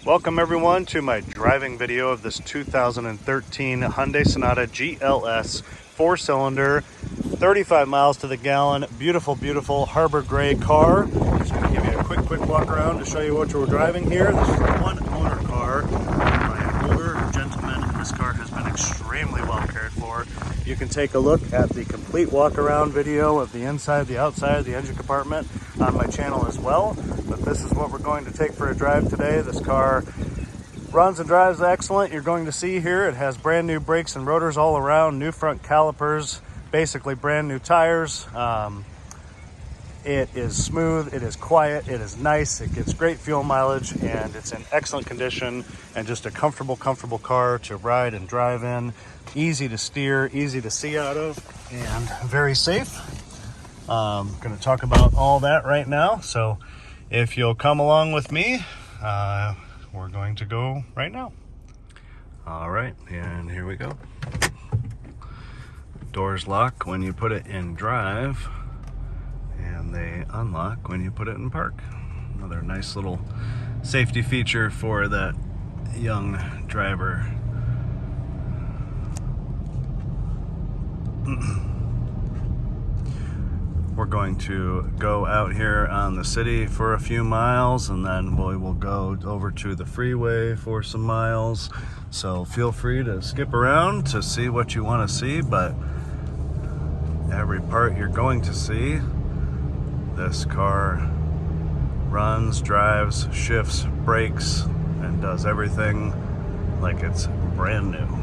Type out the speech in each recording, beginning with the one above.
Welcome everyone to my driving video of this 2013 Hyundai Sonata GLS 4-cylinder, 35 miles to the gallon, beautiful, beautiful harbor gray car. Just going to give you a quick walk around to show you what we're driving here. This is a one-owner car by an older gentleman. This car has been extremely well cared for. You can take a look at the complete walk around video of the inside, the outside, the engine compartment on my channel as well. But this is what we're going to take for a drive today. This car runs and drives excellent. You're going to see here it has brand new brakes and rotors all around, new front calipers, basically brand new tires. It is smooth, it is quiet, it is nice, it gets great fuel mileage, and it's in excellent condition and just a comfortable car to ride and drive in. Easy to steer, easy to see out of, and very safe. I'm going to talk about all that right now. So if you'll come along with me, we're going to go right now. All right, and here we go. Doors lock when you put it in drive, and they unlock when you put it in park. Another nice little safety feature for that young driver. We're going to go out here on the city for a few miles, and then we will go over to the freeway for some miles. So feel free to skip around to see what you want to see, but every part you're going to see, this car runs, drives, shifts, brakes, and does everything like it's brand new.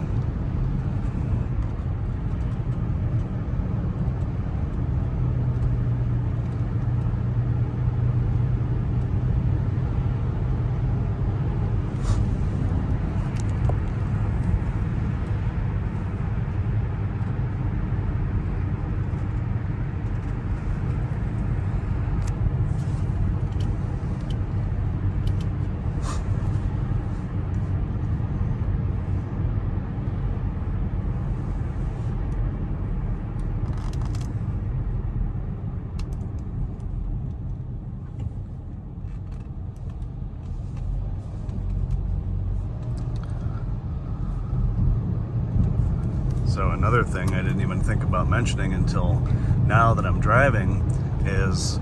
So another thing I didn't even think about mentioning until now that I'm driving is,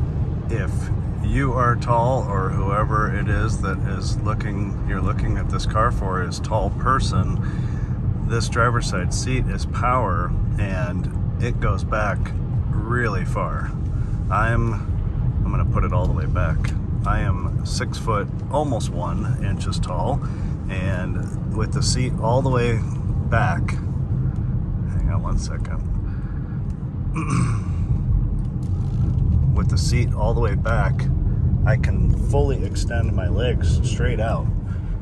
if you are tall, or whoever it is that is you're looking at this car for is tall person, this driver's side seat is power, and it goes back really far. I'm gonna put it all the way back. I am 6 foot, almost 1 inches tall, and with the seat all the way back, 1 second. With the seat all the way back, I can fully extend my legs straight out.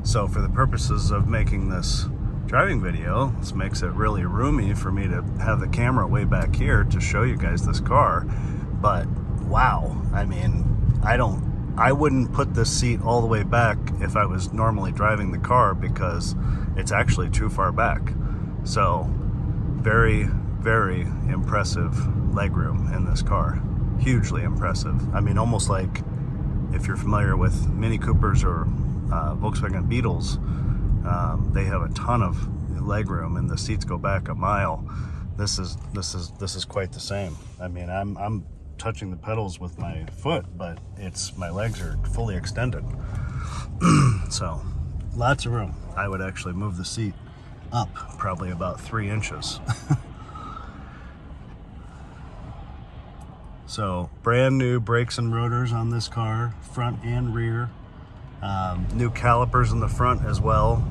So for the purposes of making this driving video, this makes it really roomy for me to have the camera way back here to show you guys this car. But wow, I mean, I wouldn't put this seat all the way back if I was normally driving the car, because it's actually too far back. So very, very impressive legroom in this car. Hugely impressive. I mean, almost like if you're familiar with Mini Coopers or Volkswagen Beetles, they have a ton of legroom and the seats go back a mile. This is quite the same. I mean, I'm touching the pedals with my foot, but my legs are fully extended. So lots of room. I would actually move the seat up probably about 3 inches. So brand new brakes and rotors on this car, front and rear. New calipers in the front as well.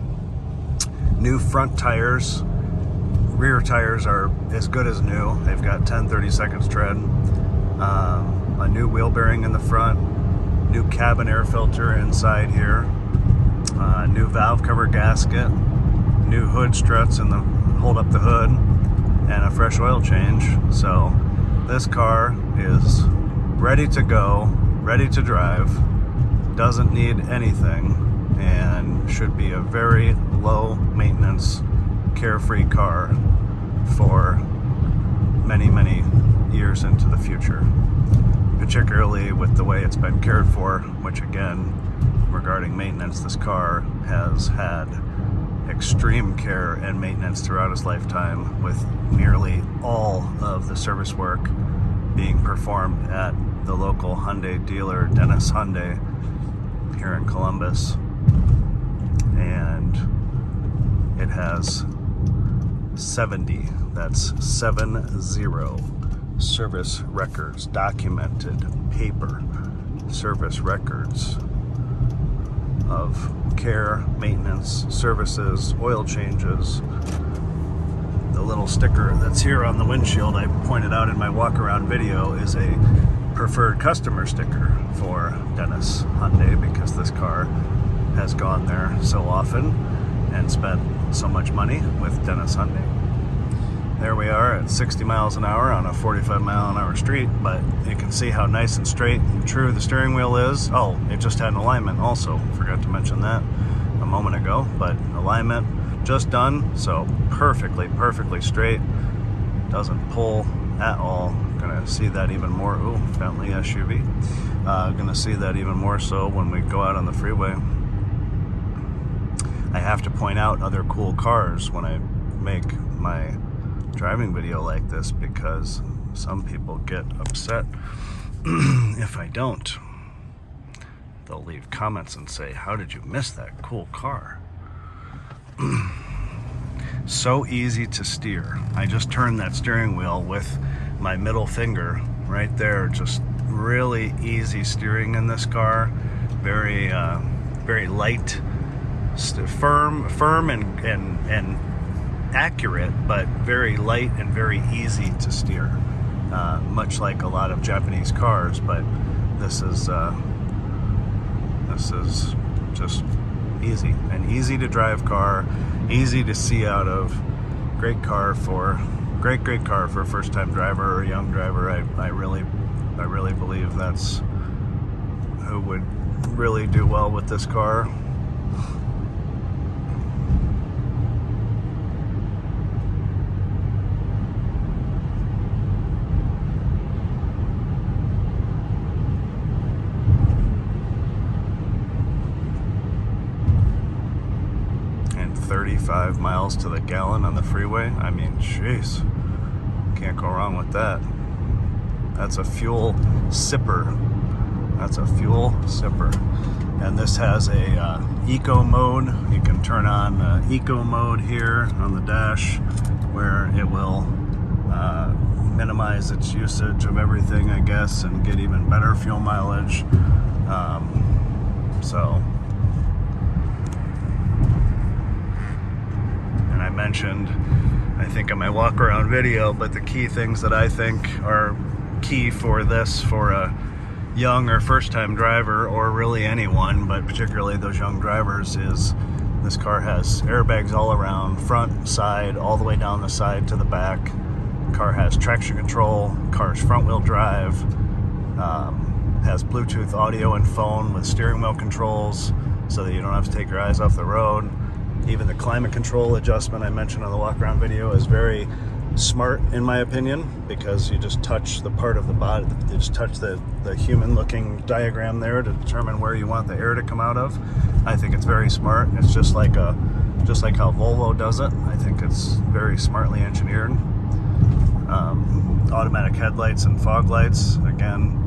New front tires. Rear tires are as good as new. They've got 10-30 seconds tread. A new wheel bearing in the front. New cabin air filter inside here. New valve cover gasket. New hood struts in the hold up the hood, and a fresh oil change. So this car is ready to go, ready to drive, doesn't need anything, and should be a very low maintenance, carefree car for many, many years into the future, particularly with the way it's been cared for, which again regarding maintenance. This car has had extreme care and maintenance throughout its lifetime, with nearly all of the service work being performed at the local Hyundai dealer, Dennis Hyundai, here in Columbus. And it has 70, that's 70 service records, documented paper service records of care, maintenance, services, oil changes. The little sticker that's here on the windshield, I pointed out in my walk around video, is a preferred customer sticker for Dennis Hyundai, because this car has gone there so often and spent so much money with Dennis Hyundai. There we are at 60 miles an hour on a 45-mile-an-hour street, but you can see how nice and straight and true the steering wheel is. Oh, it just had an alignment also. Forgot to mention that a moment ago, but alignment just done, so perfectly straight. Doesn't pull at all. Gonna see that even more. Ooh, Bentley SUV. Gonna see that even more so when we go out on the freeway. I have to point out other cool cars when I make my driving video like this, because some people get upset if I don't. They'll leave comments and say, how did you miss that cool car? So easy to steer. I just turned that steering wheel with my middle finger right there. Just really easy steering in this car. Very light, firm and accurate, but very light and very easy to steer. Much like a lot of Japanese cars, but this is just easy. An easy to drive car, easy to see out of. Great car for a first-time driver or a young driver. I really believe that's who would really do well with this car. And 35 miles to the gallon on the freeway. I mean, jeez, can't go wrong with that. That's a fuel sipper. That's a fuel sipper. And this has a eco mode. You can turn on eco mode here on the dash, where it will minimize its usage of everything, I guess, and get even better fuel mileage. And I mentioned, I think in my walk around video, but the key things that I think are key for this, for a young or first-time driver, or really anyone, but particularly those young drivers, is this car has airbags all around, front, side, all the way down the side to the back. Car has traction control, car's front-wheel drive, has Bluetooth audio and phone with steering wheel controls, so that you don't have to take your eyes off the road. Even the climate control adjustment I mentioned on the walk-around video is very smart, in my opinion, because you just touch the part of the body, you just touch the human-looking diagram there to determine where you want the air to come out of. I think it's very smart. It's just like how Volvo does it. I think it's very smartly engineered. Automatic headlights and fog lights, again,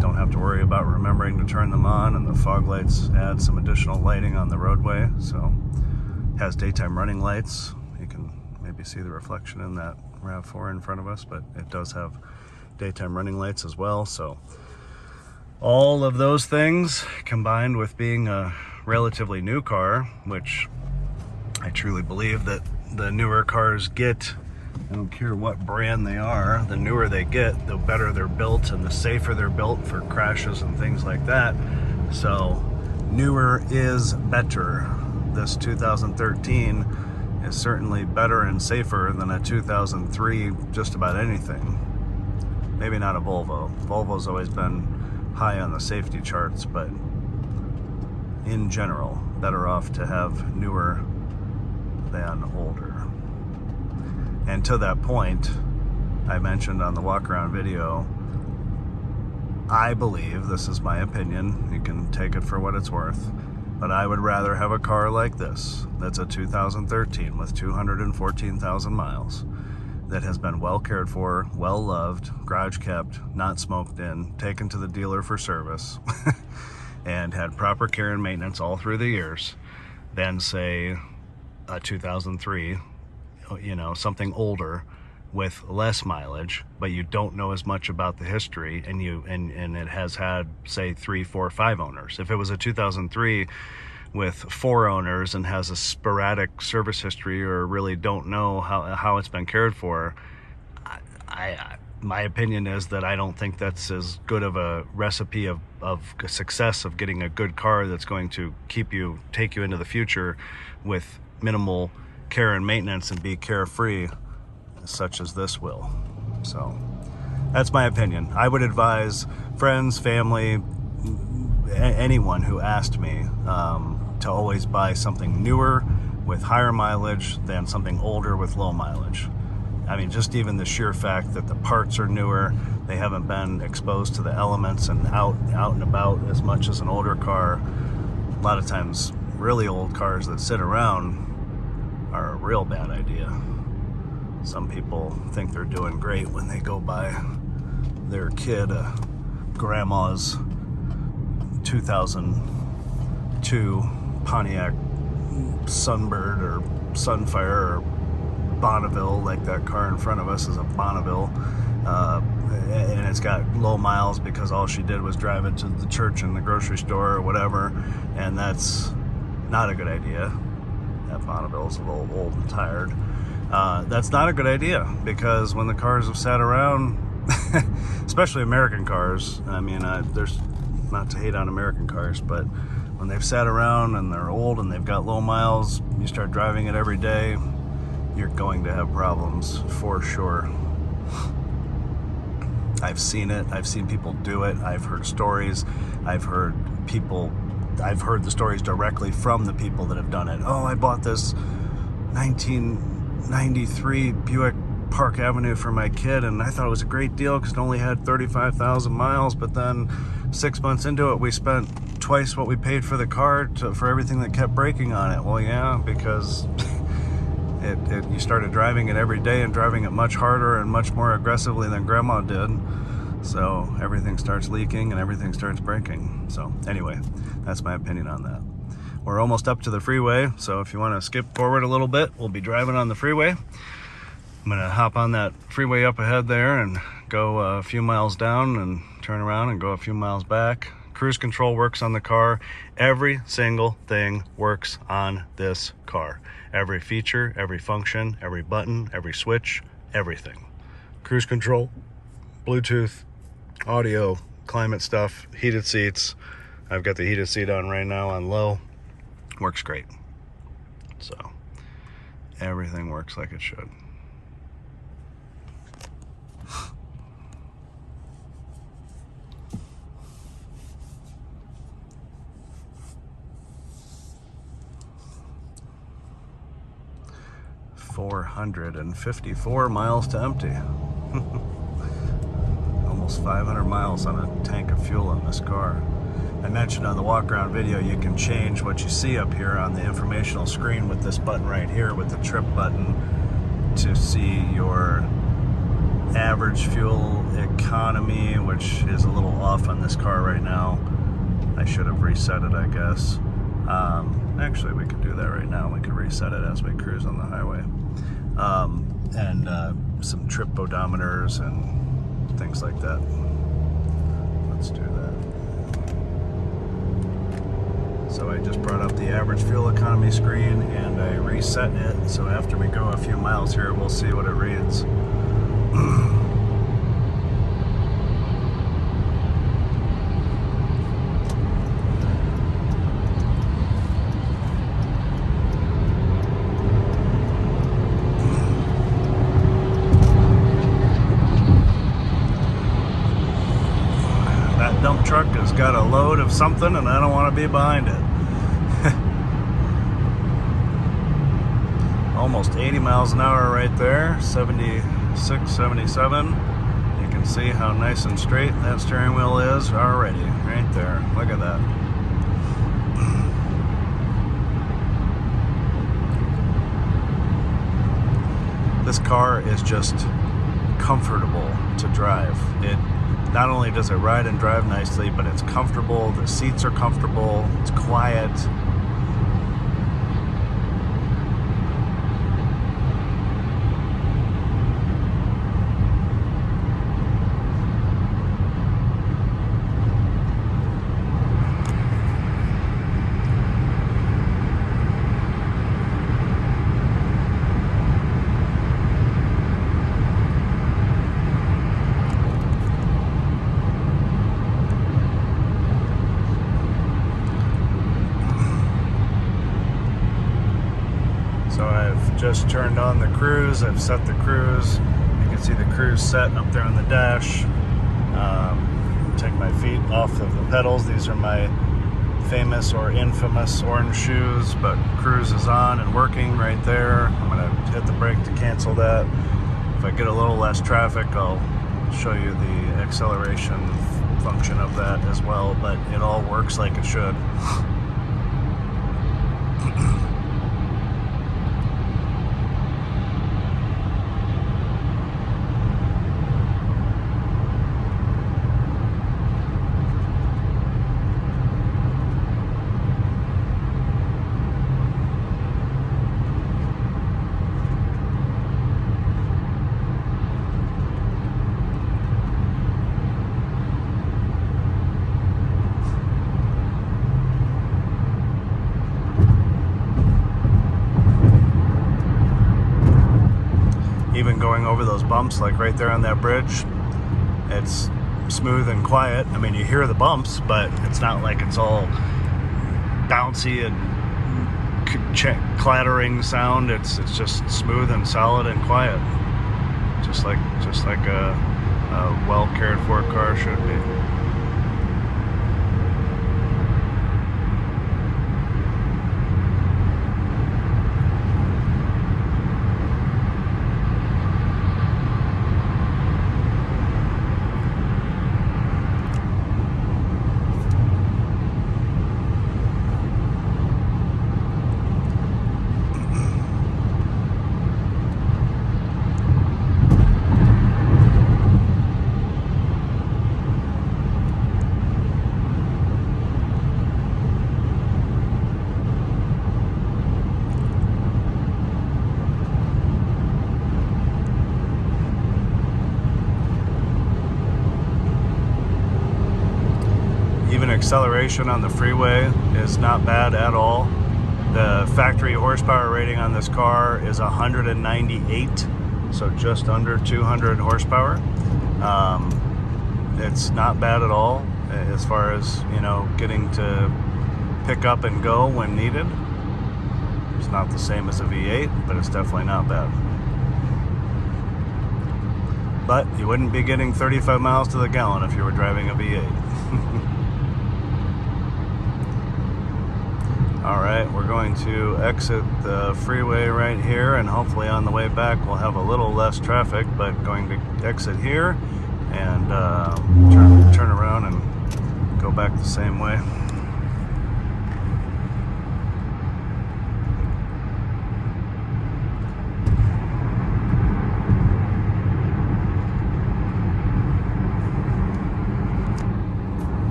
don't have to worry about remembering to turn them on, and the fog lights add some additional lighting on the roadway. So has daytime running lights. You can maybe see the reflection in that RAV4 in front of us, but it does have daytime running lights as well. So all of those things combined with being a relatively new car, which I truly believe that the newer cars get, I don't care what brand they are, the newer they get, the better they're built and the safer they're built for crashes and things like that. So newer is better. This 2013 is certainly better and safer than a 2003 just about anything. Maybe not a Volvo. Volvo's always been high on the safety charts, but in general, better off to have newer than older. And to that point, I mentioned on the walk around video, I believe, this is my opinion, you can take it for what it's worth, but I would rather have a car like this, that's a 2013 with 214,000 miles, that has been well cared for, well loved, garage kept, not smoked in, taken to the dealer for service, and had proper care and maintenance all through the years, than say a 2003, you know, something older with less mileage, but you don't know as much about the history, and it has had, say, 3, 4, 5 owners. If it was a 2003 with 4 owners and has a sporadic service history, or really don't know how it's been cared for, my opinion is that I don't think that's as good of a recipe of success of getting a good car that's going to take you into the future with minimal care and maintenance and be carefree, such as this will. So that's my opinion. I would advise friends, family, anyone who asked me to always buy something newer with higher mileage than something older with low mileage. I mean, just even the sheer fact that the parts are newer, they haven't been exposed to the elements and out and about as much as an older car. A lot of times, really old cars that sit around are a real bad idea. Some people think they're doing great when they go buy their kid a grandma's 2002 Pontiac Sunbird or Sunfire or Bonneville, like that car in front of us is a Bonneville, and it's got low miles because all she did was drive it to the church and the grocery store or whatever, and that's not a good idea. That Bonneville's a little old and tired. That's not a good idea, because when the cars have sat around, especially American cars, I mean, there's not to hate on American cars, but when they've sat around and they're old and they've got low miles, you start driving it every day, you're going to have problems for sure. I've seen it. I've seen people do it. I've heard stories. I've heard the stories directly from the people that have done it. Oh, I bought this 1993 Buick Park Avenue for my kid, and I thought it was a great deal because it only had 35,000 miles, but then 6 months into it, we spent twice what we paid for the car for everything that kept breaking on it. Well, yeah, because you started driving it every day and driving it much harder and much more aggressively than Grandma did. So everything starts leaking and everything starts breaking. So anyway, that's my opinion on that. We're almost up to the freeway, so if you want to skip forward a little bit, we'll be driving on the freeway. I'm going to hop on that freeway up ahead there and go a few miles down and turn around and go a few miles back. Cruise control works on the car. Every single thing works on this car. Every feature, every function, every button, every switch, everything. Cruise control, Bluetooth, audio, climate stuff, heated seats. I've got the heated seat on right now on low. Works great. So everything works like it should. $454 miles to empty. Almost 500 miles on a tank of fuel in this car. I mentioned on the walk around video you can change what you see up here on the informational screen with this button right here, with the trip button, to see your average fuel economy, which is a little off on this car right now. I should have reset it, I guess. Actually, we could do that right now. We could reset it as we cruise on the highway. And some trip odometers and things like that. Let's do that. So I just brought up the average fuel economy screen and I reset it. So after we go a few miles here, we'll see what it reads. Dump truck has got a load of something and I don't want to be behind it. Almost 80 miles an hour right there, 76, 77. You can can see how nice and straight that steering wheel is already, right there. Look at that. This car is just comfortable to drive. It not only does it ride and drive nicely, but it's comfortable. The seats are comfortable. It's quiet. So I've just turned on the cruise. I've set the cruise. You can see the cruise set up there on the dash. Take my feet off of the pedals. These are my famous or infamous orange shoes, but cruise is on and working right there. I'm gonna hit the brake to cancel that. If I get a little less traffic, I'll show you the acceleration function of that as well, but it all works like it should. Even going over those bumps, like right there on that bridge, it's smooth and quiet. I mean, you hear the bumps, but it's not like it's all bouncy and clattering sound. It's just smooth and solid and quiet, just like a well cared for car should be. Even acceleration on the freeway is not bad at all. The factory horsepower rating on this car is 198, so just under 200 horsepower. It's not bad at all as far as, you know, getting to pick up and go when needed. It's not the same as a V8, but it's definitely not bad. But you wouldn't be getting 35 miles to the gallon if you were driving a V8. Alright, we're going to exit the freeway right here, and hopefully on the way back we'll have a little less traffic, but going to exit here and turn around and go back the same way.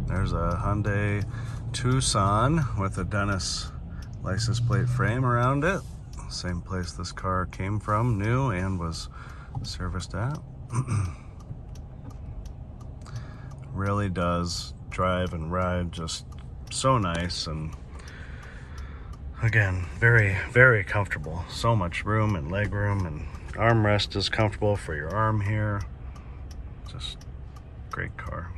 There's a Hyundai Tucson with a Dennis license plate frame around it. Same place this car came from, new, and was serviced at. Really does drive and ride just so nice, and again, very, very comfortable. So much room and leg room, and armrest is comfortable for your arm here. Just great car.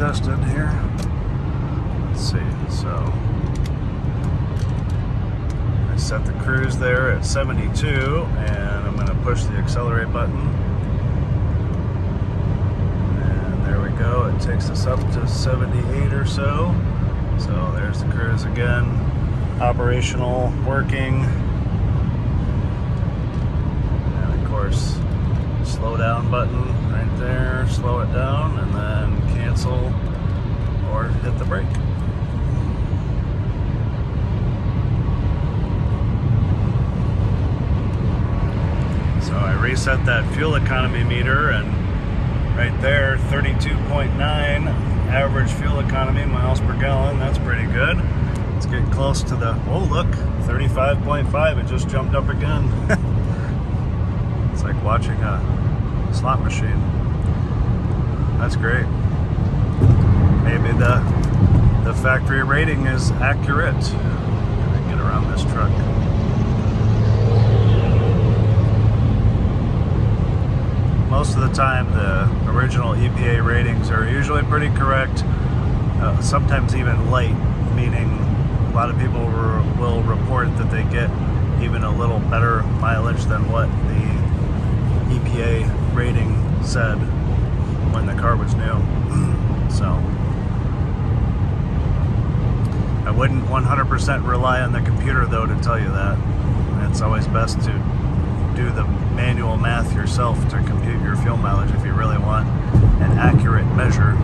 adjusted here. Let's see, so I set the cruise there at 72, and I'm going to push the accelerate button. And there we go. It takes us up to 78 or so. So there's the cruise again. Operational, working. And of course, slow down button right there. Slow it down and then cancel or hit the brake. So I reset that fuel economy meter, and right there, 32.9 average fuel economy miles per gallon. That's pretty good. Let's get close to the, oh look, 35.5. It just jumped up again. It's like watching a slot machine. That's great. Maybe the factory rating is accurate. Gotta get around this truck. Most of the time, the original EPA ratings are usually pretty correct, sometimes even light, meaning a lot of people will report that they get even a little better mileage than what the EPA rating said when the car was new. So I wouldn't 100% rely on the computer though to tell you that. It's always best to do the manual math yourself to compute your fuel mileage if you really want an accurate measure.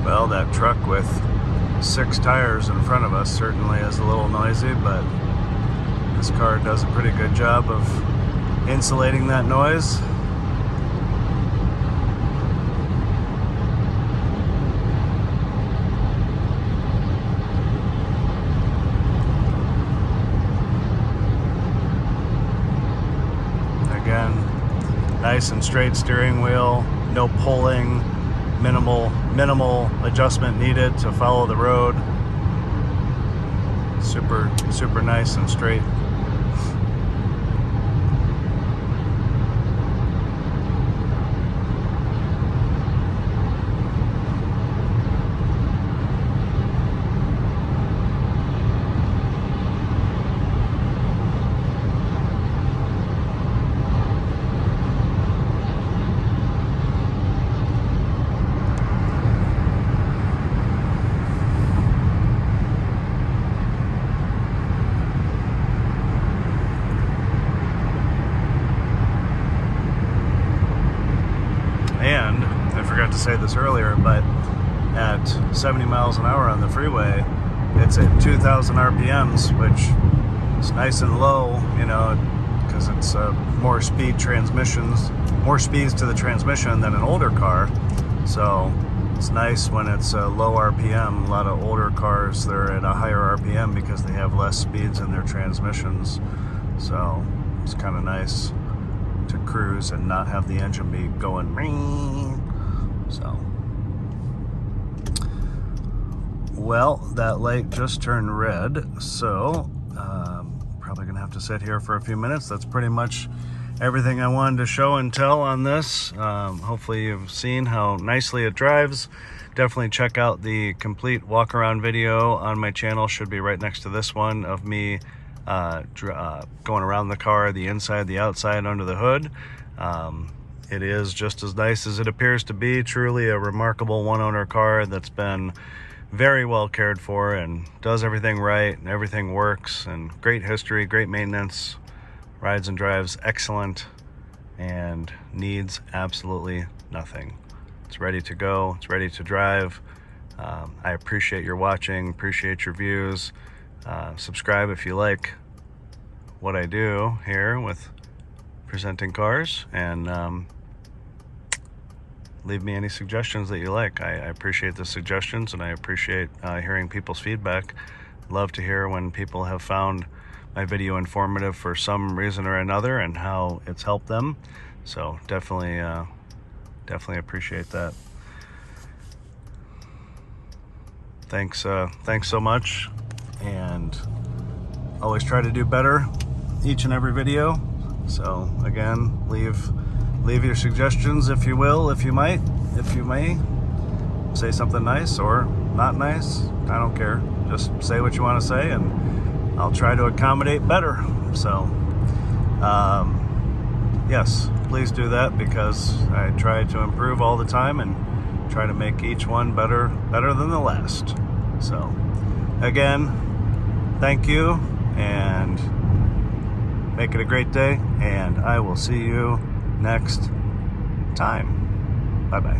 Well, that truck with 6 tires in front of us certainly is a little noisy, but this car does a pretty good job of insulating that noise. Again, nice and straight steering wheel, no pulling. Minimal adjustment needed to follow the road. Super nice and straight. And I forgot to say this earlier, but at 70 miles an hour on the freeway, it's at 2,000 RPMs, which is nice and low, you know, because it's more speeds to the transmission than an older car. So it's nice when it's low RPM. A lot of older cars, they're at a higher RPM because they have less speeds in their transmissions. So it's kind of nice to cruise and not have the engine be going ring. So, well, that light just turned red, so probably gonna have to sit here for a few minutes. That's pretty much everything I wanted to show and tell on this. Hopefully you've seen how nicely it drives. Definitely check out the complete walk around video on my channel. Should be right next to this one of me going around the car, the inside, the outside, under the hood. It is just as nice as it appears to be. Truly a remarkable one-owner car that's been very well cared for and does everything right and everything works, and great history, great maintenance, rides and drives excellent, and needs absolutely nothing. It's ready to go, it's ready to drive. I appreciate your watching, appreciate your views. Subscribe if you like what I do here with presenting cars, and leave me any suggestions that you like. I appreciate the suggestions, and I appreciate hearing people's feedback. Love to hear when people have found my video informative for some reason or another and how it's helped them. So definitely appreciate that. Thanks so much, and always try to do better each and every video. So again, leave your suggestions if you will, if you may. Say something nice or not nice, I don't care. Just say what you want to say, and I'll try to accommodate better. So yes, please do that, because I try to improve all the time and try to make each one better than the last. So again, thank you, and make it a great day, and I will see you next time. Bye-bye.